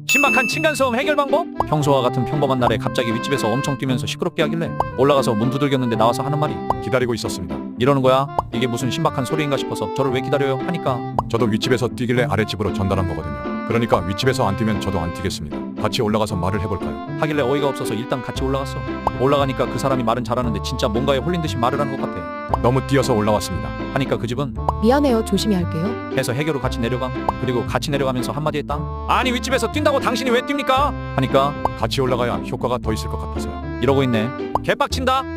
신박한 층간소음 해결 방법? 평소와 같은 평범한 날에 갑자기 윗집에서 엄청 뛰면서 시끄럽게 하길래 올라가서 문 두들겼는데 나와서 하는 말이 기다리고 있었습니다. 이러는 거야. 이게 무슨 신박한 소리인가 싶어서 저를 왜 기다려요 하니까 저도 윗집에서 뛰길래 아랫집으로 전달한 거거든요. 그러니까 윗집에서 안 뛰면 저도 안 뛰겠습니다. 같이 올라가서 말을 해볼까요? 하길래 어이가 없어서 일단 같이 올라갔어. 올라가니까 그 사람이 말은 잘하는데 진짜 뭔가에 홀린 듯이 말을 하는 것 같아. 너무 뛰어서 올라왔습니다. 하니까 그 집은 미안해요. 조심히 할게요. 해서 해결로 같이 내려감. 그리고 같이 내려가면서 한마디 했다. 아니 윗집에서 뛴다고 당신이 왜 뜁니까? 하니까 같이 올라가야 효과가 더 있을 것 같아서요. 이러고 있네. 개빡친다.